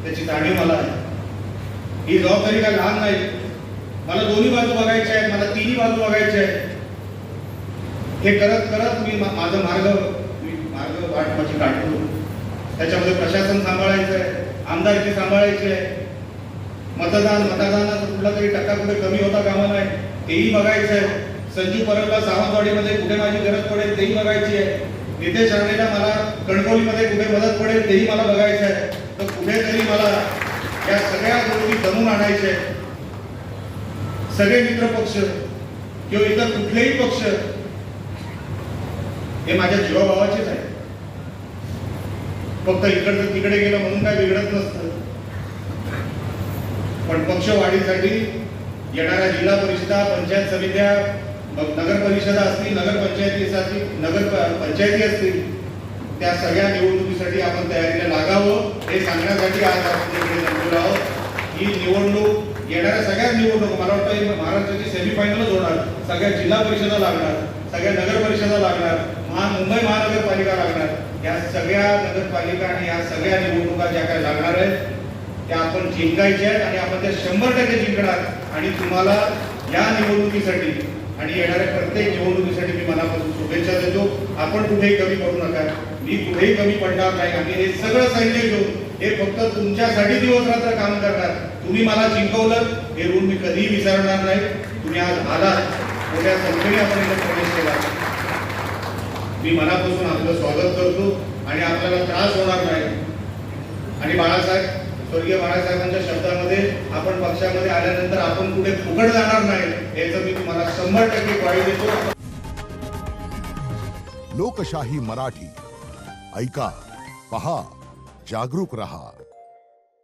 त्याची जाणीव मला आहे. ही जबाबदारी काय लहान नाही. मला दोन्ही बाजू बघायच्या आहेत, मला तिन्ही बाजू बघायच्या आहेत. हे करत करत मी माझा मार्ग वाट माझी काढतो. त्याच्यामध्ये प्रशासन सांभाळायचं आहे, आमदारकी सांभाळायची आहे, मतदानाचा कुठला तरी टक्का कुठे कमी होता कामा नाही तेही बघायचं आहे. संजू परबला सावंतवाडीमध्ये कुठे माझी गरज पडेल तेही बघायची आहे. नितेश राणेला मला कणकवलीमध्ये कुठे मदत पडेल तेही मला बघायचं आहे. तर कुठेतरी मला या सगळ्या गोष्टी जमून आणायच्या आहेत. सगळे मित्र पक्ष किंवा इतर कुठलेही पक्ष हे माझ्या जीवाभावाचेच आहे. फक्त इकडचं तिकडे गेलं म्हणून काय बिघडत नसतं. पण पक्ष वाढीसाठी येणाऱ्या जिल्हा परिषदा, पंचायत समित्या, नगर परिषदा असतील, नगर पंचायती असतील, त्या सगळ्या निवडणुकीसाठी आपण तयारीला लागावं हे सांगण्यासाठी आज आपण इकडे जमलेलो आहोत. ही निवडणूक येणाऱ्या सगळ्या निवडणूक मला वाटतं महाराष्ट्राची सेमीफायनलच होणार. सगळ्या जिल्हा परिषदा लागणार, सगळ्या नगर परिषदा लागणार, मुंबई महानगरपालिका लागणार. या सगळ्या नगरपालिका आणि या सगळ्या निवडणुका ज्या काही लागणार आहेत त्या आपण जिंकायच्या आहेत आणि आपण त्या 100% जिंकणार. आणि तुम्हाला या निवडणुकीसाठी आणि येणाऱ्या प्रत्येक निवडणुकीसाठी मी मनापासून शुभेच्छा देतो. आपण कुठेही कमी पडू नका, मी कुठेही कमी पडणार नाही. आणि हे सगळं सैन्य घेऊन हे फक्त तुमच्यासाठी दिवस रात्र काम करणार. तुम्ही मला जिंकवलं हे ऋण मी कधीही विसरणार नाही. तुम्ही आज आलात, मोठ्या संख्येने आपण इथे प्रवेश केला. मी मनापासून आपलं स्वागत करतो आणि आपल्याला त्रास होणार नाही. आणि स्वर्गीय बाळासाहेबांच्या शब्दामध्ये आपण पक्षामध्ये आल्यानंतर आपण कुठे फुकट जाणार नाही याचं मी तुम्हाला 100% ग्वाही देतो. लोकशाही मराठी ऐका, पहा, जागरूक रहा.